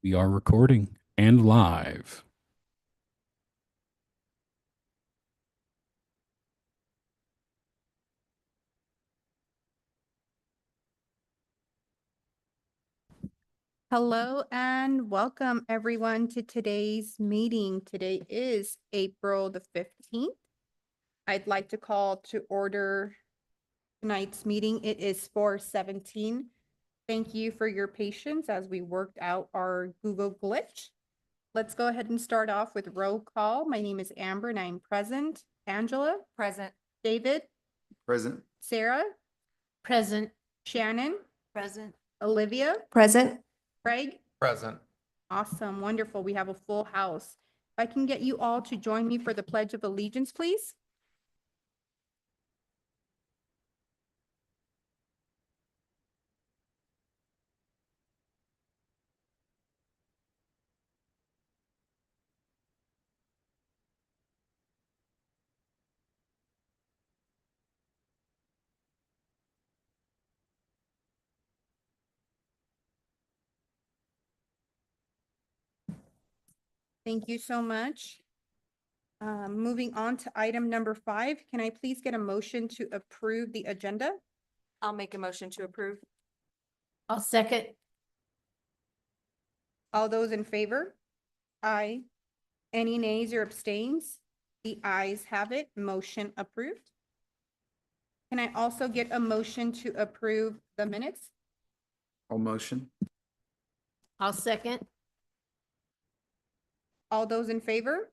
We are recording and live. Hello and welcome everyone to today's meeting. Today is April the 15th. I'd like to call to order tonight's meeting. It is 4:17. Thank you for your patience as we worked out our Google glitch. Let's go ahead and start off with roll call. My name is Amber and I'm present. Angela? Present. David? Present. Sarah? Present. Shannon? Present. Olivia? Present. Craig? Present. Awesome, wonderful. We have a full house. If I can get you all to join me for the Pledge of Allegiance, please. Thank you so much. Moving on to item number 5, can I please get a motion to approve the agenda? I'll make a motion to approve. I'll second. All those in favor? Aye. Any nays or abstains? The ayes have it. Motion approved. Can I also get a motion to approve the minutes? All motion. I'll second. All those in favor?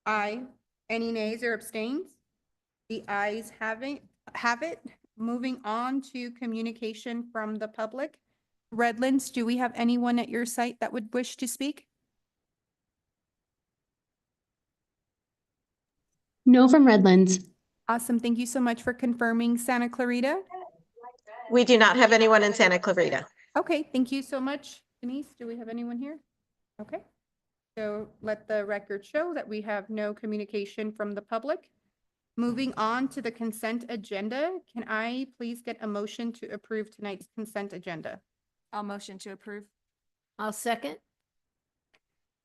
Aye. Any nays or abstains? The ayes have it. Moving on to communication from the public. Redlands, do we have anyone at your site that would wish to speak? No from Redlands. Awesome. Thank you so much for confirming. Santa Clarita? We do not have anyone in Santa Clarita. Okay, thank you so much. Denise, do we have anyone here? Okay. So let the record show that we have no communication from the public. Moving on to the consent agenda, can I please get a motion to approve tonight's consent agenda? I'll motion to approve. I'll second.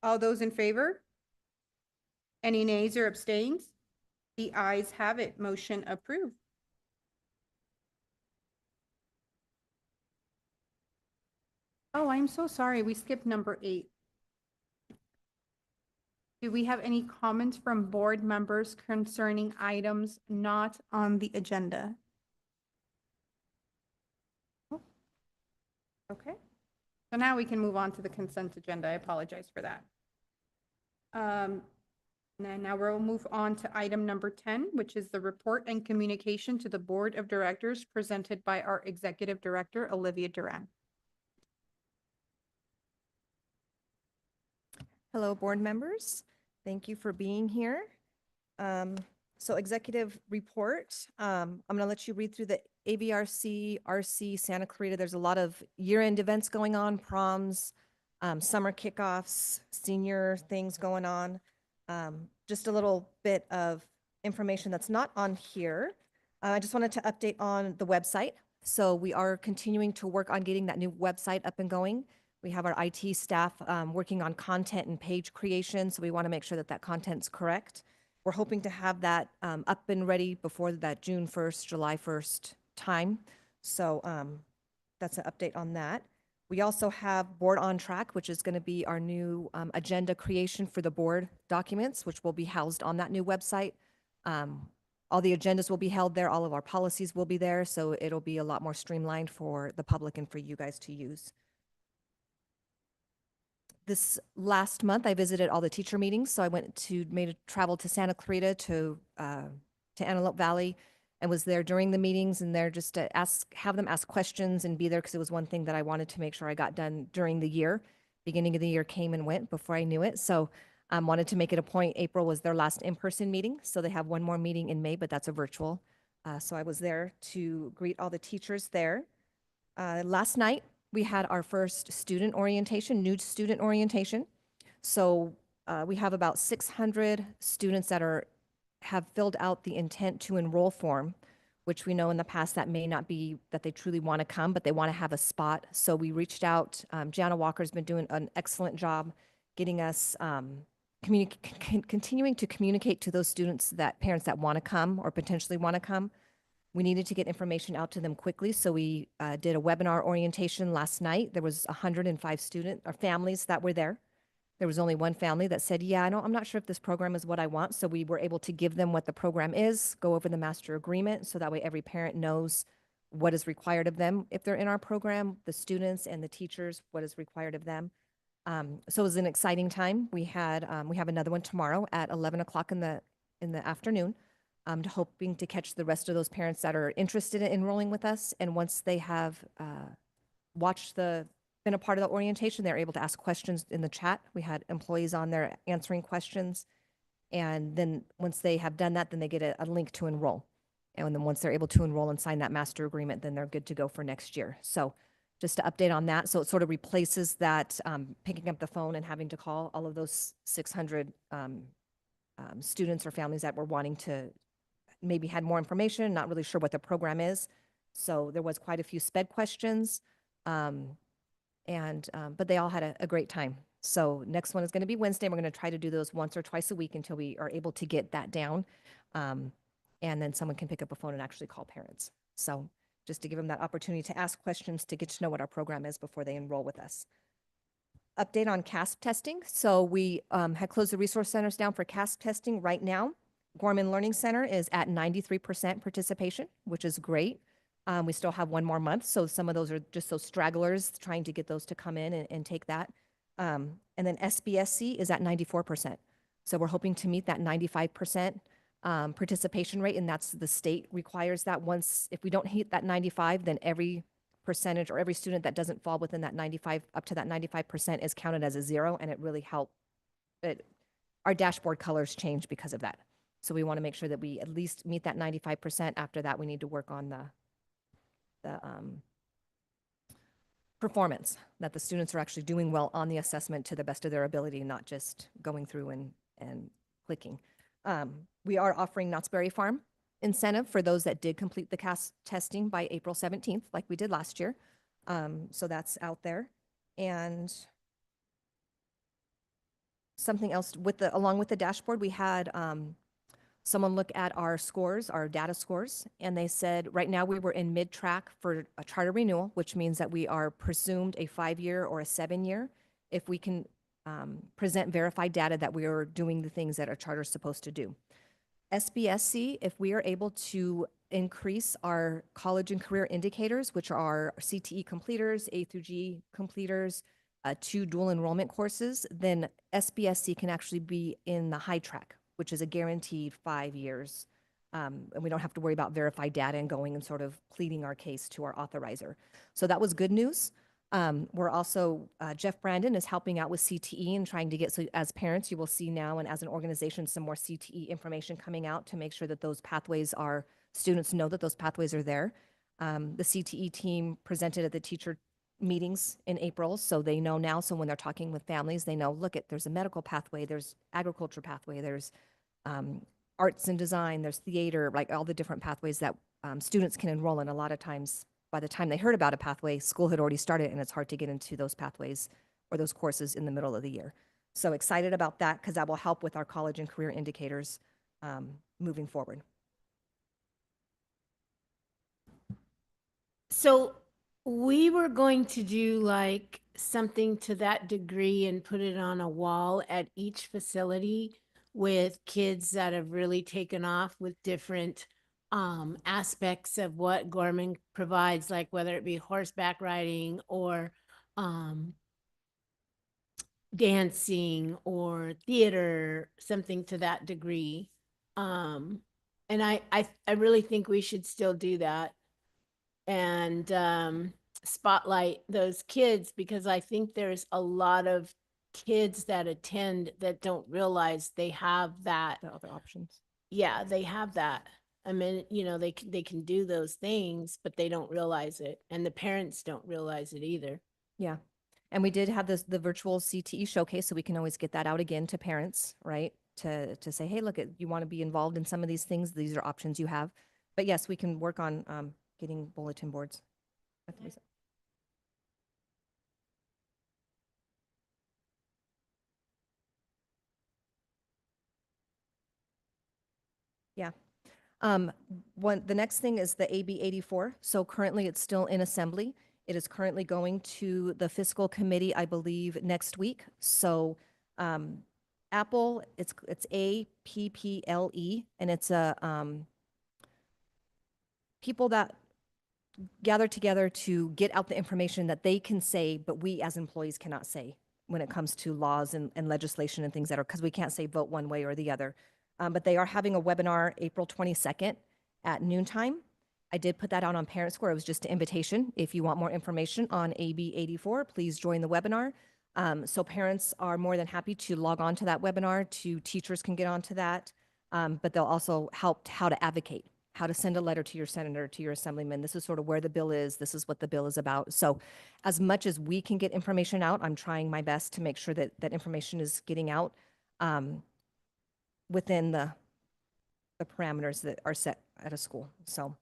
All those in favor? Any nays or abstains? The ayes have it. Motion approved. Oh, I'm so sorry. We skipped number 8. Do we have any comments from board members concerning items not on the agenda? Okay. So now we can move on to the consent agenda. I apologize for that. Now we'll move on to item number 10, which is the report and communication to the Board of Directors presented by our Executive Director, Olivia Duran. Hello, board members. Thank you for being here. So executive report, I'm going to let you read through the ABRC, RC, Santa Clarita. There's a lot of year-end events going on, proms, summer kickoffs, senior things going on. Just a little bit of information that's not on here. I just wanted to update on the website. So we are continuing to work on getting that new website up and going. We have our IT staff working on content and page creation, so we want to make sure that that content's correct. We're hoping to have that up and ready before that June 1st, July 1st time. So that's an update on that. We also have Board on Track, which is going to be our new agenda creation for the board documents, which will be housed on that new website. All the agendas will be held there. All of our policies will be there. So it'll be a lot more streamlined for the public and for you guys to use. This last month, I visited all the teacher meetings. So I made a travel to Santa Clarita to Antelope Valley and was there during the meetings and there just to have them ask questions and be there because it was one thing that I wanted to make sure I got done during the year. Beginning of the year came and went before I knew it. So wanted to make it a point. April was their last in-person meeting. So they have one more meeting in May, but that's a virtual. So I was there to greet all the teachers there. Last night, we had our first student orientation, new student orientation. So we have about 600 students that have filled out the intent to enroll form. which we know in the past that may not be that they truly want to come, but they want to have a spot. So we reached out. Jana Walker's been doing an excellent job getting us continuing to communicate to those students, that parents that want to come or potentially want to come. We needed to get information out to them quickly, so we did a webinar orientation last night. There was 105 student or families that were there. There was only one family that said, yeah, I'm not sure if this program is what I want. So we were able to give them what the program is, go over the master agreement, so that way every parent knows what is required of them if they're in our program, the students and the teachers, what is required of them. So it was an exciting time. We have another one tomorrow at 11 o'clock in the afternoon, hoping to catch the rest of those parents that are interested in enrolling with us. And once they have been a part of the orientation, they're able to ask questions in the chat. We had employees on there answering questions. And then once they have done that, then they get a link to enroll. And then once they're able to enroll and sign that master agreement, then they're good to go for next year. So just to update on that. So it sort of replaces that picking up the phone and having to call all of those 600 students or families that were wanting to maybe had more information, not really sure what the program is. So there was quite a few SPED questions. But they all had a great time. So next one is going to be Wednesday. We're going to try to do those once or twice a week until we are able to get that down. And then someone can pick up a phone and actually call parents. So just to give them that opportunity to ask questions, to get to know what our program is before they enroll with us. Update on CASP testing. So we had closed the resource centers down for CASP testing right now. Gorman Learning Center is at 93% participation, which is great. We still have one more month, so some of those are just those stragglers, trying to get those to come in and take that. And then SBSC is at 94%. So we're hoping to meet that 95% participation rate, and that's the state requires that. If we don't hit that 95, then every percentage or every student that doesn't fall within that 95, up to that 95% is counted as a zero, and it really helped. Our dashboard colors change because of that. So we want to make sure that we at least meet that 95%. After that, we need to work on the performance, that the students are actually doing well on the assessment to the best of their ability, not just going through and clicking. We are offering Knott's Berry Farm incentive for those that did complete the CASP testing by April 17th, like we did last year. So that's out there. And something else along with the dashboard, we had someone look at our scores, our data scores, and they said right now we were in mid-track for a charter renewal, which means that we are presumed a 5-year or a 7-year if we can present verified data that we are doing the things that our charter is supposed to do. SBSC, if we are able to increase our college and career indicators, which are our CTE completers, A through G completers, 2 dual enrollment courses, then SBSC can actually be in the high track, which is a guaranteed 5 years. And we don't have to worry about verified data and going and sort of pleading our case to our authorizer. So that was good news. We're also, Jeff Brandon is helping out with CTE and trying to get, so as parents, you will see now, and as an organization, some more CTE information coming out to make sure that those pathways students know that those pathways are there. The CTE team presented at the teacher meetings in April, so they know now. So when they're talking with families, they know, there's a medical pathway, there's agriculture pathway, there's arts and design, there's theater, like all the different pathways that students can enroll in. A lot of times, by the time they heard about a pathway, school had already started, and it's hard to get into those pathways or those courses in the middle of the year. So excited about that, because that will help with our college and career indicators moving forward. So we were going to do like something to that degree and put it on a wall at each facility with kids that have really taken off with different aspects of what Gorman provides, like whether it be horseback riding or dancing or theater, something to that degree. And I really think we should still do that and spotlight those kids, because I think there's a lot of kids that attend that don't realize they have that. The other options. Yeah, they have that. I mean, they can do those things, but they don't realize it. And the parents don't realize it either. Yeah. And we did have the virtual CTE showcase, so we can always get that out again to parents, right? To say, hey, look, you want to be involved in some of these things. These are options you have. But yes, we can work on getting bulletin boards. at the recep- Yeah. The next thing is the AB 84. So currently it's still in assembly. It is currently going to the fiscal committee, I believe, next week. So Apple, it's APPLE, and it's a people that gather together to get out the information that they can say, but we as employees cannot say when it comes to laws and legislation and things that are, because we can't say vote one way or the other. But they are having a webinar April 22nd at noontime. I did put that out on Parent Square. It was just an invitation. If you want more information on AB 84, please join the webinar. So parents are more than happy to log on to that webinar, teachers can get onto that, but they'll also help how to advocate, how to send a letter to your senator, to your assemblyman. This is sort of where the bill is. This is what the bill is about. So as much as we can get information out, I'm trying my best to make sure that that information is getting out within the parameters that are set at a school. So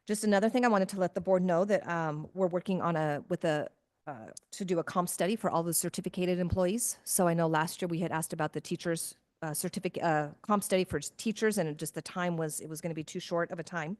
just another thing I wanted to let the board know that we're working on to do a comp study for all the certificated employees. So I know last year we had asked about the teachers certificate comp study for teachers, and just the time it was going to be too short of a time.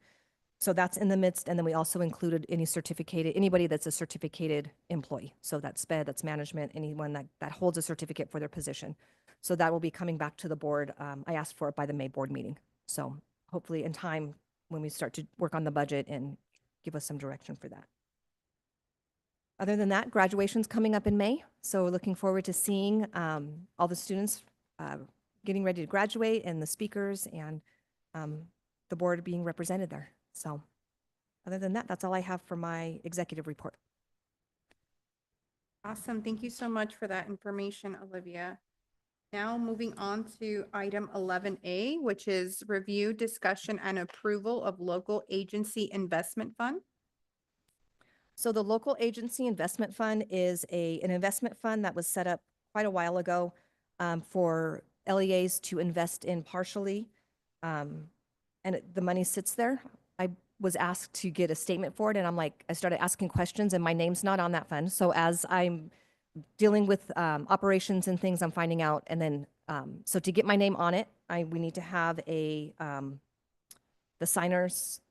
So that's in the midst, and then we also included anybody that's a certificated employee. So that's SPED, that's management, anyone that holds a certificate for their position. So that will be coming back to the board. I asked for it by the May board meeting. So hopefully in time when we start to work on the budget and give us some direction for that. Other than that, graduation's coming up in May. So we're looking forward to seeing all the students getting ready to graduate, and the speakers and the board being represented there. So other than that, that's all I have for my executive report. Awesome. Thank you so much for that information, Olivia. Now moving on to item 11A, which is review, discussion, and approval of local agency investment fund. So the local agency investment fund is an investment fund that was set up quite a while ago for LEAs to invest in partially. The money sits there. I was asked to get a statement for it, and I started asking questions, and my name's not on that fund. So as I'm dealing with operations and things, I'm finding out. And then, so to get my name on it, we need to have the signers,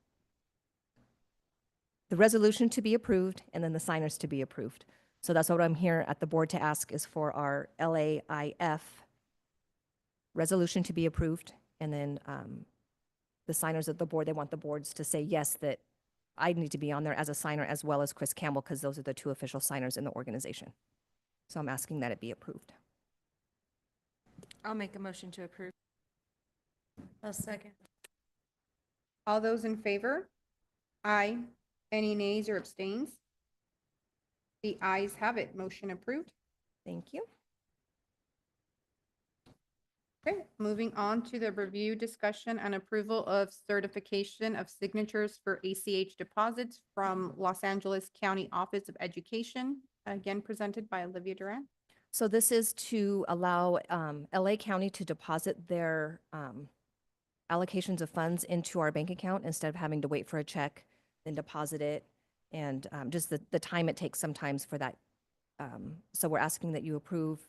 the resolution to be approved, and then the signers to be approved. So that's what I'm here at the board to ask, is for our LAIF resolution to be approved. And then the signers of the board, they want the boards to say yes, that I need to be on there as a signer, as well as Chris Campbell, because those are the two official signers in the organization. So I'm asking that it be approved. I'll make a motion to approve. A second. All those in favor? Aye. Any nays or abstains? The ayes have it. Motion approved. Thank you. Okay, moving on to the review, discussion, and approval of certification of signatures for ACH deposits from Los Angeles County Office of Education, again presented by Olivia Duran. So this is to allow LA County to deposit their allocations of funds into our bank account instead of having to wait for a check, then deposit it, and just the time it takes sometimes for that. So we're asking that you approve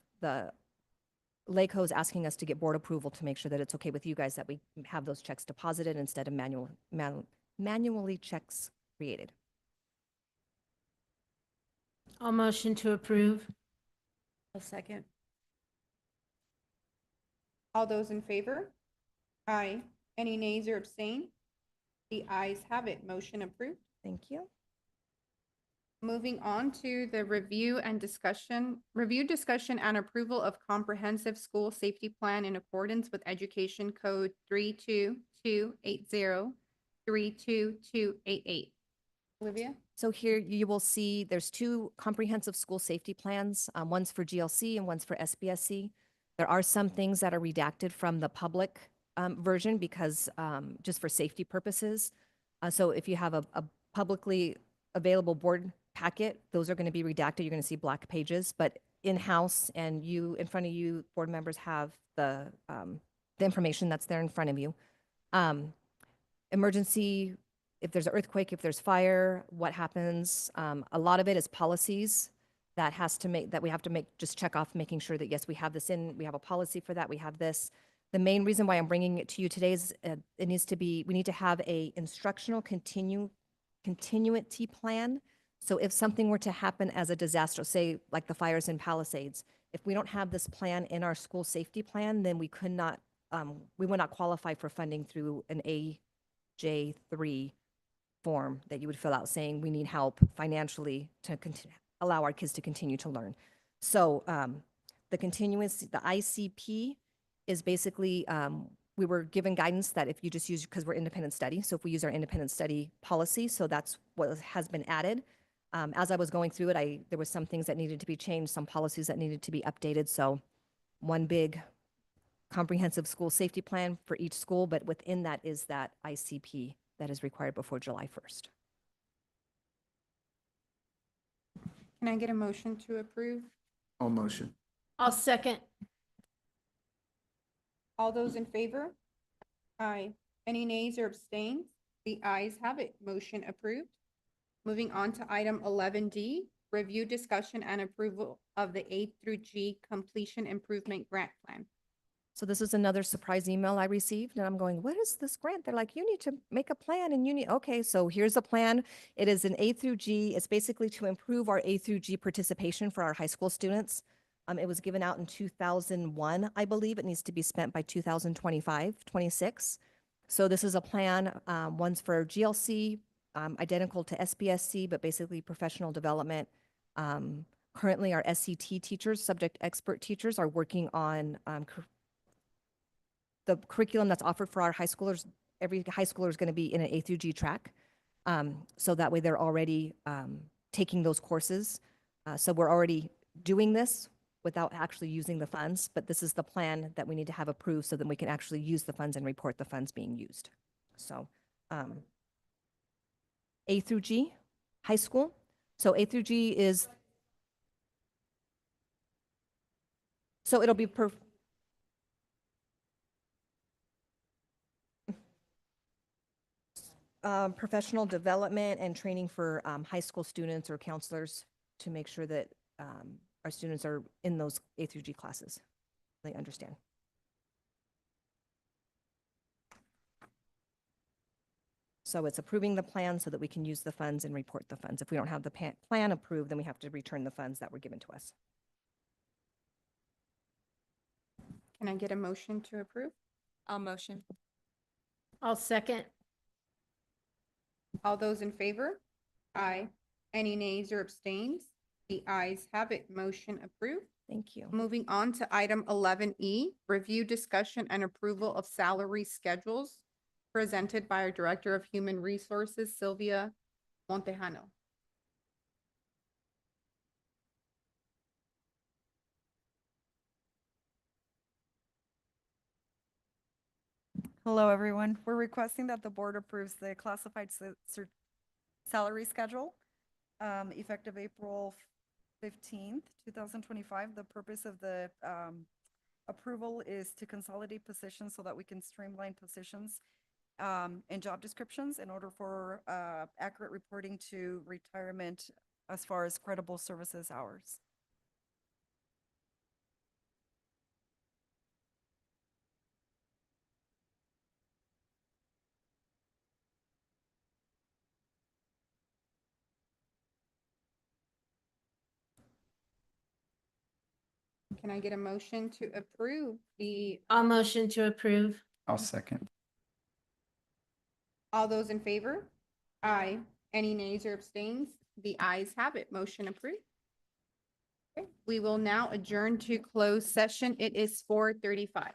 LACO is asking us to get board approval to make sure that it's okay with you guys that we have those checks deposited instead of manually checks created. I'll motion to approve. A second. All those in favor? Aye. Any nays or abstain? The ayes have it. Motion approved. Thank you. Moving on to the review, discussion, and approval of comprehensive school safety plan in accordance with Education Code 32280, 32288. Olivia? So here you will see there's two comprehensive school safety plans. One's for GLC and one's for SBSC. There are some things that are redacted from the public version because just for safety purposes. So if you have a publicly available board packet, those are going to be redacted. You're going to see black pages, but in-house and in front of you, board members have the information that's there in front of you. emergency, if there's an earthquake, if there's fire, what happens? A lot of it is policies that we have to make, just check off, making sure that, yes, we have this in, we have a policy for that, we have this. The main reason why I'm bringing it to you today is we need to have a instructional continuity plan. So if something were to happen as a disaster, say like the fires in Palisades, if we don't have this plan in our school safety plan, then we would not qualify for funding through an AJ3 form that you would fill out saying we need help financially to allow our kids to continue to learn. So the ICP is basically, we were given guidance that if you just use, because we're independent study, so if we use our independent study policy, so that's what has been added. As I was going through it, there was some things that needed to be changed, some policies that needed to be updated. So one big comprehensive school safety plan for each school, but within that is that ICP that is required before July 1st. Can I get a motion to approve? All motion. I'll second. All those in favor? Aye. Any nays or abstains? The ayes have it. Motion approved. Moving on to item 11D, review, discussion, and approval of the A through G completion improvement grant plan. So this is another surprise email I received, and I'm going, what is this grant? They're like, you need to make a plan, and okay, so here's a plan. It is an A through G. It's basically to improve our A through G participation for our high school students. It was given out in 2001, I believe. It needs to be spent by 2025, 26. So this is a plan, one's for GLC, identical to SBSC, but basically professional development. Currently, our SCT teachers, subject expert teachers, are working on the curriculum that's offered for our high schoolers. Every high schooler is going to be in an A through G track. So that way they're already taking those courses. So we're already doing this without actually using the funds, but this is the plan that we need to have approved so that we can actually use the funds and report the funds being used. So A through G, high school. So A through G is, so it'll be professional development and training for high school students or counselors to make sure that our students are in those A through G classes. They understand. So it's approving the plan so that we can use the funds and report the funds. If we don't have the plan approved, then we have to return the funds that were given to us. Can I get a motion to approve? I'll motion. I'll second. All those in favor? Aye. Any nays or abstains? The ayes have it. Motion approved. Thank you. Moving on to item 11E, review, discussion, and approval of salary schedules presented by our Director of Human Resources, Sylvia Montejano. Hello, everyone. We're requesting that the board approves the classified salary schedule effective April 15th, 2025. The purpose of the approval is to consolidate positions so that we can streamline positions and job descriptions in order for accurate reporting to retirement as far as credible services hours. Can I get a motion to approve the, I'll motion to approve. I'll second. all those in favor? Aye. Any nays or abstains? The ayes have it. Motion approved. Okay, we will now adjourn to closed session. It is 4:35.